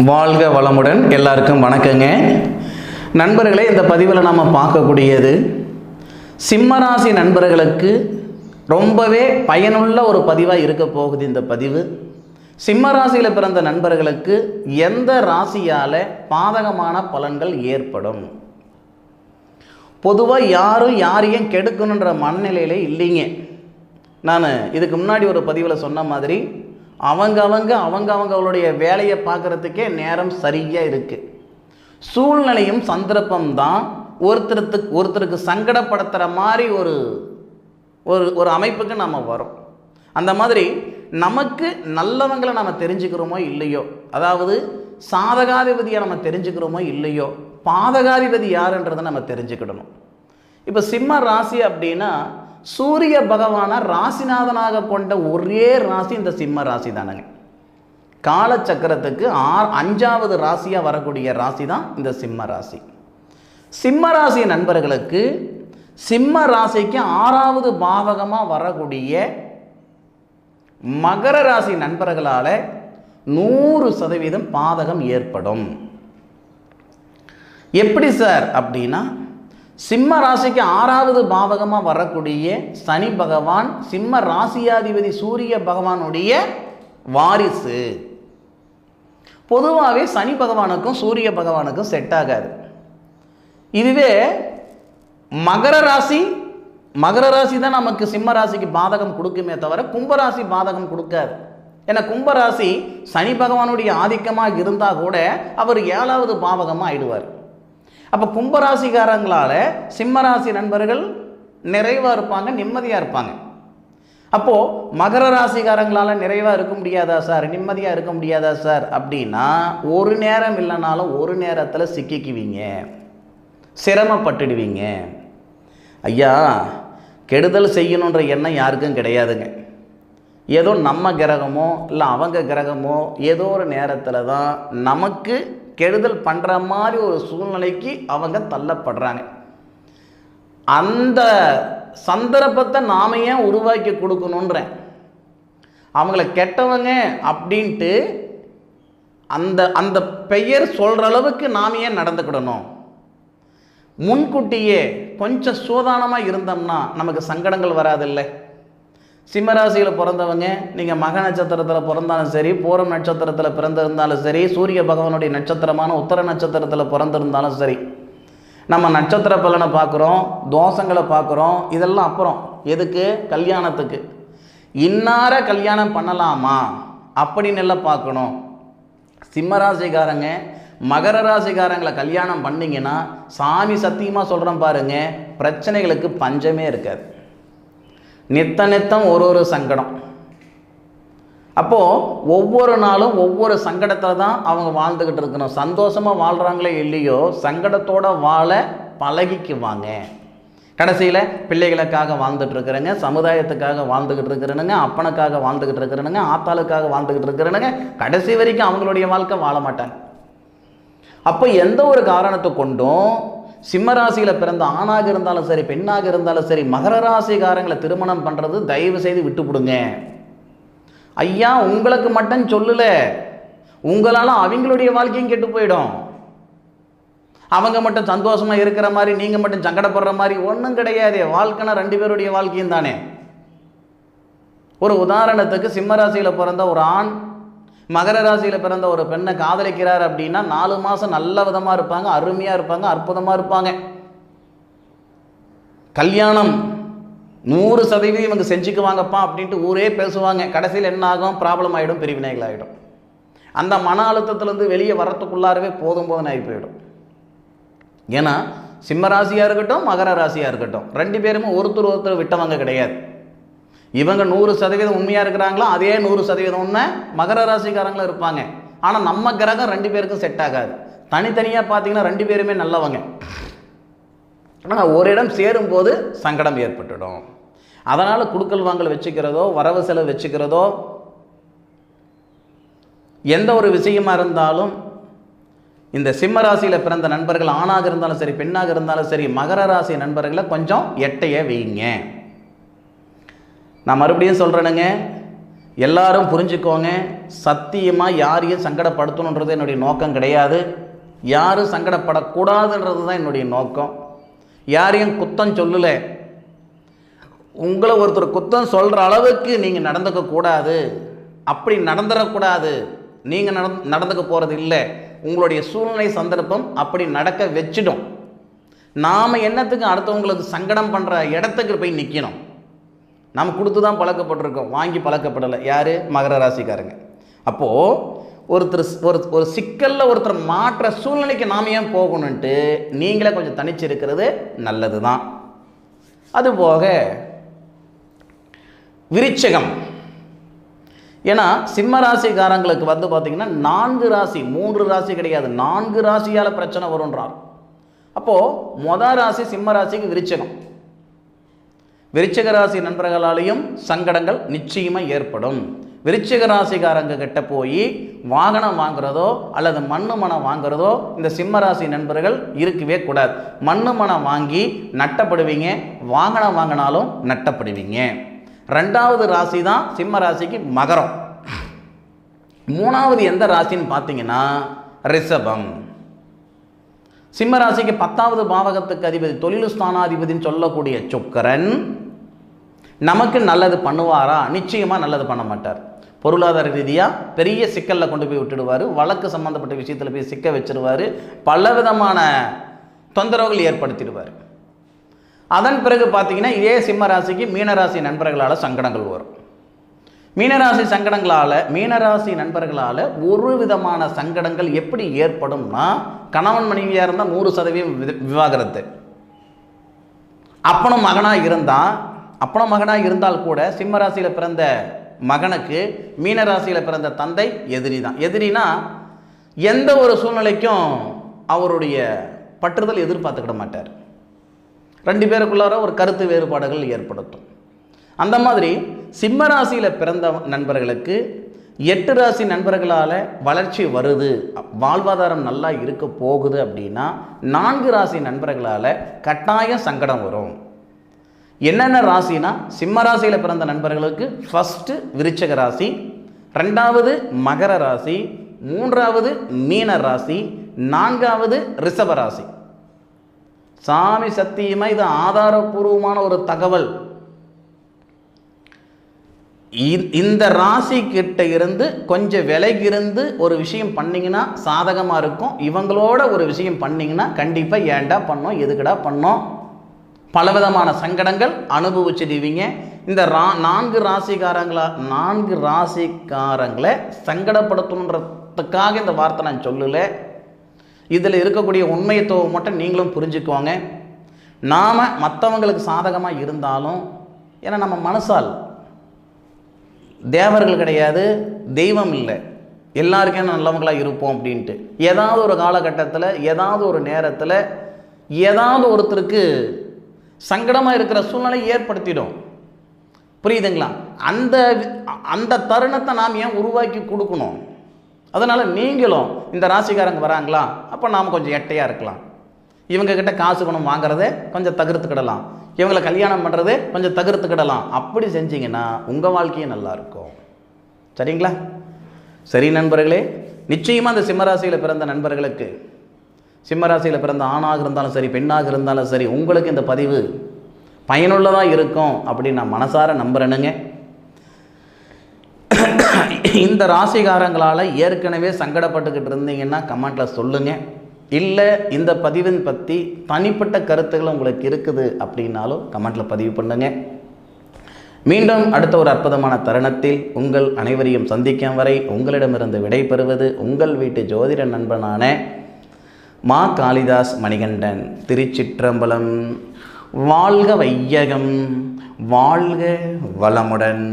வாழ்க வளமுடன். எல்லாருக்கும் வணக்கங்க நண்பர்களே. இந்த பதிவில் நாம் பார்க்கக்கூடியது சிம்மராசி நண்பர்களுக்கு ரொம்பவே பயனுள்ள ஒரு பதிவாக இருக்க போகுது. இந்த பதிவு சிம்மராசியில் பிறந்த நண்பர்களுக்கு எந்த ராசியால் பாதகமான பலன்கள் ஏற்படும். பொதுவாக யாரும் யாரையும் கெடுக்கணுன்ற மனநிலையிலே இல்லைங்க. நான் இதுக்கு முன்னாடி ஒரு பதிவில் சொன்ன மாதிரி அவங்களுடைய வேலையை பார்க்குறதுக்கே நேரம் சரியாக இருக்குது. சூழ்நிலையும் சந்தர்ப்பம் தான் ஒருத்தருக்கு சங்கடப்படுத்துகிற மாதிரி ஒரு அமைப்புக்கு நம்ம வரும். அந்த மாதிரி நமக்கு நல்லவங்களை நம்ம தெரிஞ்சுக்கிறோமோ இல்லையோ, அதாவது சாதகாதிபதியை நம்ம தெரிஞ்சுக்கிறோமோ இல்லையோ, பாதகாதிபதி யாருன்றதை நம்ம தெரிஞ்சுக்கிடணும். இப்போ சிம்ம ராசி அப்படின்னா சூரிய பகவானை ராசிநாதனாக கொண்ட ஒரே ராசி இந்த சிம்ம ராசி தானுங்க. காலச்சக்கரத்துக்கு 5வது ராசியாக வரக்கூடிய ராசி தான் இந்த சிம்ம ராசி. சிம்ம ராசி நண்பர்களுக்கு சிம்ம ராசிக்கு 6வது பாவகமாக வரக்கூடிய மகர ராசி நண்பர்களால் 100% பாதகம் ஏற்படும். எப்படி சார் அப்படின்னா, சிம்ம ராசிக்கு 6வது பாவகமாக வரக்கூடிய சனி பகவான் சிம்ம ராசியாதிபதி சூரிய பகவானுடைய வாரிசு. பொதுவாகவே சனி பகவானுக்கும் சூரிய பகவானுக்கும் செட் ஆகாது. இதுவே மகர ராசி தான் நமக்கு சிம்ம ராசிக்கு பாதகம் கொடுக்குமே தவிர கும்பராசி பாதகம் கொடுக்காது. ஏன்னா கும்பராசி சனி பகவானுடைய ஆதிக்கமாக இருந்தால் கூட அவர் 7வது பாவகமாக ஆயிடுவார். அப்போ கும்பராசிக்காரங்களால் சிம்மராசி நண்பர்கள் நிறைவாக இருப்பாங்க, நிம்மதியாக இருப்பாங்க. அப்போது மகர ராசிக்காரங்களால் நிறைவாக இருக்க முடியாதா சார், நிம்மதியாக இருக்க முடியாதா சார் அப்படின்னா, ஒரு நேரம் இல்லைனாலும் ஒரு நேரத்தில் சிக்கிக்குவீங்க, சிரமப்பட்டுடுவீங்க. ஐயா, கெடுதல் செய்யணுன்ற எண்ணம் யாருக்கும் கிடையாதுங்க. ஏதோ நம்ம கிரகமோ இல்லை அவங்க கிரகமோ ஏதோ ஒரு நேரத்தில் தான் நமக்கு கெடுதல் பண்ணுற மாதிரி ஒரு சூழ்நிலைக்கு அவங்க தள்ளப்படுறாங்க. அந்த சந்தர்ப்பத்தை நாம ஏன் உருவாக்கி கொடுக்கணுன்றேன். அவங்கள கெட்டவங்க அப்படின்ட்டு அந்த பெயர் சொல்கிற அளவுக்கு நாம் ஏன் நடந்துக்கிடணும். முன்கூட்டியே கொஞ்சம் சூதானமாக இருந்தோம்னா நமக்கு சங்கடங்கள் வராதில்லை. சிம்மராசியில் பிறந்தவங்க நீங்கள் மக நட்சத்திரத்தில் பிறந்தாலும் சரி, பூரம் நட்சத்திரத்தில் பிறந்திருந்தாலும் சரி, சூரிய பகவானுடைய நட்சத்திரமான உத்தர நட்சத்திரத்தில் பிறந்திருந்தாலும் சரி, நம்ம நட்சத்திர பலனை பார்க்குறோம், தோஷங்களை பார்க்குறோம். இதெல்லாம் அப்புறம் எதுக்கு? கல்யாணத்துக்கு. இன்னார கல்யாணம் பண்ணலாமா அப்படின்னு எல்லாம் பார்க்கணும். சிம்மராசிக்காரங்க மகர ராசிக்காரங்களை கல்யாணம் பண்ணிங்கன்னா சாமி சத்தியமாக சொல்கிறேன் பாருங்க, பிரச்சனைகளுக்கு பஞ்சமே இருக்காது. நித்தம் ஒரு சங்கடம். அப்போது ஒவ்வொரு நாளும் ஒவ்வொரு சங்கடத்தில் தான் அவங்க வாழ்ந்துக்கிட்டு இருக்கணும். சந்தோஷமாக வாழ்கிறாங்களே இல்லையோ, சங்கடத்தோடு வாழ பழகிக்குவாங்க. கடைசியில் பிள்ளைகளுக்காக வாழ்ந்துட்டு இருக்கிறேங்க, சமுதாயத்துக்காக வாழ்ந்துக்கிட்டு இருக்கிறேனுங்க, அப்பனுக்காக வாழ்ந்துக்கிட்டு இருக்கிறேனுங்க, ஆத்தாளுக்காக வாழ்ந்துக்கிட்டு இருக்கிறேனுங்க, கடைசி வரைக்கும் அவங்களுடைய வாழ்க்கை வாழ மாட்டாங்க. அப்போ எந்த ஒரு காரணத்தை கொண்டும் சிம்மராசியில் பிறந்த ஆணாக இருந்தாலும் சரி, பெண்ணாக இருந்தாலும் சரி, மகர ராசிக்காரங்களை திருமணம் பண்ணுறது தயவு செய்து விட்டுவிடுங்க. ஐயா, உங்களுக்கு மட்டும் சொல்லல, உங்களால் அவங்களுடைய வாழ்க்கையும் கெட்டு போயிடும். அவங்க மட்டும் சந்தோஷமாக இருக்கிற மாதிரி நீங்கள் மட்டும் சங்கடப்படுற மாதிரி ஒன்றும் கிடையாது. வாழ்க்கைனா 2 பேருடைய வாழ்க்கையும் தானே. ஒரு உதாரணத்துக்கு சிம்மராசியில் பிறந்த ஒரு ஆண் மகர ராசியில் பிறந்த ஒரு பெண்ணை காதலிக்கிறார் அப்படின்னா 4 மாதம் நல்ல விதமாக இருப்பாங்க, அருமையாக இருப்பாங்க, அற்புதமாக இருப்பாங்க. கல்யாணம் 100% இவங்க செஞ்சுக்குவாங்கப்பா அப்படின்ட்டு ஊரே பேசுவாங்க. கடைசியில் என்ன ஆகும்? ப்ராப்ளம் ஆகிடும், பிரிவினைகள் ஆகிடும். அந்த மன அழுத்தத்துலேருந்து வெளியே வரத்துக்குள்ளாரவே போதும் ஆகி போயிடும். ஏன்னா சிம்மராசியாக இருக்கட்டும் மகர ராசியாக இருக்கட்டும் 2 பேருமே ஒருத்தர் விட்டவங்க கிடையாது. இவங்க 100% உண்மையாக இருக்கிறாங்களா, அதே 100% உண்மை மகர ராசிக்காரங்களும் இருப்பாங்க. ஆனால் நம்ம கிரகம் 2 பேருக்கும் செட் ஆகாது. தனித்தனியாக பார்த்தீங்கன்னா 2 பேருமே நல்லவங்க. ஆனால் ஒரு இடம் சேரும்போது சங்கடம் ஏற்பட்டுடும். அதனால் குடுக்கல் வாங்கல் வச்சுக்கிறதோ, வரவு செலவு வச்சுக்கிறதோ, எந்த ஒரு விஷயமா இருந்தாலும் இந்த சிம்ம ராசியில் பிறந்த நண்பர்கள் ஆணாக இருந்தாலும் சரி, பெண்ணாக இருந்தாலும் சரி, மகர ராசி நண்பர்களை கொஞ்சம் எட்டைய வைங்க. நான் மறுபடியும் சொல்கிறேனுங்க, எல்லாரும் புரிஞ்சுக்கோங்க, சத்தியமாக யாரையும் சங்கடப்படுத்தணுன்றது என்னுடைய நோக்கம் கிடையாது. யாரும் சங்கடப்படக்கூடாதுன்றது தான் என்னுடைய நோக்கம். யாரையும் குத்தம் சொல்லலை. உங்களை ஒருத்தர் குத்தம் சொல்கிற அளவுக்கு நீங்கள் நடந்துக்கக்கூடாது, அப்படி நடந்துடக்கூடாது. நீங்கள் நடந்துக்க போகிறது இல்லை, உங்களுடைய சூழ்நிலை சந்தர்ப்பம் அப்படி நடக்க வச்சிடும். நாம் என்னத்துக்கு அடுத்தவங்களுக்கு சங்கடம் பண்ணுற இடத்துக்கு போய் நிற்கணும்? நம்ம கொடுத்து தான் பழக்கப்பட்டிருக்கோம், வாங்கி பழக்கப்படலை. யார்? மகர ராசிக்காரங்க. அப்போது ஒரு சிக்கலில் ஒருத்தர் மாற்ற சூழ்நிலைக்கு நாம் ஏன் போகணுன்ட்டு நீங்களே கொஞ்சம் தனிச்சு இருக்கிறது நல்லது தான். அதுபோக விருச்சிகம், ஏன்னா சிம்ம ராசிக்காரங்களுக்கு வந்து பார்த்திங்கன்னா 4 ராசி, 3 ராசி கிடையாது, 4 ராசியால் பிரச்சனை வரும்ன்றார். அப்போது மொதல் ராசி சிம்ம ராசிக்கு விருச்சிகம். விருச்சிக ராசி நண்பர்களாலேயும் சங்கடங்கள் நிச்சயமாக ஏற்படும். விருச்சிக ராசிக்காரங்க கிட்ட போய் வாகனம் வாங்குறதோ அல்லது மண்ணு மனம் வாங்குறதோ இந்த சிம்ம ராசி நண்பர்கள் இருக்கவே கூடாது. மண்ணு மனம் வாங்கி நட்டப்படுவீங்க, வாகனம் வாங்கினாலும் நட்டப்படுவீங்க. 2வது ராசி தான் சிம்ம ராசிக்கு மகரம். 3வது எந்த ராசின்னு பார்த்தீங்கன்னா ரிஷபம். சிம்ம ராசிக்கு 10வது பாவகத்துக்கு அதிபதி, தொழில் ஸ்தானாதிபதினு சொல்லக்கூடிய சுக்கிரன் நமக்கு நல்லது பண்ணுவாரா? நிச்சயமாக நல்லது பண்ண மாட்டார். பொருளாதார ரீதியாக பெரிய சிக்கலில் கொண்டு போய் விட்டுடுவார். வழக்கு சம்மந்தப்பட்ட விஷயத்தில் போய் சிக்க வச்சிருவார். பலவிதமான தொந்தரவுகள் ஏற்படுத்திடுவார். அதன் பிறகு பார்த்தீங்கன்னா இதே சிம்ம ராசிக்கு மீனராசி நண்பர்களால் சங்கடங்கள் வரும். மீனராசி நண்பர்களால் ஒரு விதமான சங்கடங்கள் எப்படி ஏற்படும்னா, கணவன் மனைவியாக இருந்தால் 100% விவாகரத்து. அப்பனும் மகனாக இருந்தால் கூட சிம்ம ராசியில் பிறந்த மகனுக்கு மீனராசியில் பிறந்த தந்தை எதிரி தான். எதிரினா எந்த ஒரு சூழ்நிலைக்கும் அவருடைய பற்றுதல் எதிர்பார்த்துக்கிட மாட்டார். 2 பேருக்குள்ளார ஒரு கருத்து வேறுபாடுகள் ஏற்படுத்தும். அந்த மாதிரி சிம்ம ராசியில் பிறந்த நண்பர்களுக்கு 8 ராசி நண்பர்களால் வளர்ச்சி வருது, வாழ்வாதாரம் நல்லா இருக்க போகுது அப்படின்னா 4 ராசி நண்பர்களால் கட்டாயம் சங்கடம் வரும். என்னென்ன ராசினா, சிம்ம ராசியில் பிறந்த நண்பர்களுக்கு ஃபஸ்ட்டு விருச்சிக ராசி, 2வது மகர ராசி, 3வது மீன ராசி, 4வது ரிஷப ராசி. சாமி சத்தியமாக இது ஆதாரபூர்வமான ஒரு தகவல். இந்த ராசி கிட்ட இருந்து கொஞ்சம் விலகிருந்து ஒரு விஷயம் பண்ணிங்கன்னா சாதகமாக இருக்கும். இவங்களோட ஒரு விஷயம் பண்ணிங்கன்னா கண்டிப்பாக ஏண்டா பண்ணோம், எதுக்கடா பண்ணோம், பலவிதமான சங்கடங்கள் அனுபவிச்சிடுவீங்க. இந்த 4 ராசிக்காரங்களை சங்கடப்படுத்தணுன்றதுக்காக இந்த வார்த்தை நான் சொல்லலை. இதில் இருக்கக்கூடிய உண்மையத்துவம் மட்டும் நீங்களும் புரிஞ்சுக்குவாங்க. நாம் மற்றவங்களுக்கு சாதகமாக இருந்தாலும், ஏன்னா நம்ம மனசால் தேவர்கள் கிடையாது, தெய்வம் இல்லை, எல்லாருக்கும் நல்லவங்களாக இருப்போம் அப்படின்ட்டு ஏதாவது ஒரு காலகட்டத்தில் ஏதாவது ஒரு நேரத்தில் ஏதாவது ஒருத்தருக்கு சங்கடமாக இருக்கிற சூழ்நிலை ஏற்படுத்திடும். புரியுதுங்களா? அந்த தருணத்தை நாம் ஏன் உருவாக்கி கொடுக்கணும்? அதனால் நீங்களும் இந்த ராசிக்காரங்க வராங்களா, அப்போ நாம் கொஞ்சம் எட்டையாக இருக்கலாம். இவங்கக்கிட்ட காசு பணம் வாங்குறதே கொஞ்சம் தவிர்த்துக்கிடலாம், இவங்களை கல்யாணம் பண்ணுறதே கொஞ்சம் தவிர்த்துக்கிடலாம். அப்படி செஞ்சிங்கன்னா உங்கள் வாழ்க்கையும் நல்லாயிருக்கும். சரிங்களா? சரி நண்பர்களே, நிச்சயமாக அந்த சிம்மராசியில் பிறந்த நண்பர்களுக்கு, சிம்மராசியில் பிறந்த ஆணாக இருந்தாலும் சரி பெண்ணாக இருந்தாலும் சரி, உங்களுக்கு இந்த பதிவு பயனுள்ளதாக இருக்கும் அப்படின்னு நான் மனசார நம்புகிறேனுங்க. இந்த ராசிகாரங்களால் ஏற்கனவே சங்கடப்பட்டுக்கிட்டு இருந்தீங்கன்னா கமெண்ட்டில் சொல்லுங்கள். இல்லை இந்த பதிவின் பற்றி தனிப்பட்ட கருத்துக்கள் உங்களுக்கு இருக்குது அப்படின்னாலும் கமெண்ட்டில் பதிவு பண்ணுங்க. மீண்டும் அடுத்த ஒரு அற்புதமான தருணத்தில் உங்கள் அனைவரையும் சந்திக்கும் வரை உங்களிடமிருந்து விடைபெறுவது உங்கள் வீட்டு ஜோதிட நண்பனான மா காளிதாஸ் மணிகண்டன். திருச்சிற்றம்பலம். வாழ்க வையகம், வாழ்க வளமுடன்.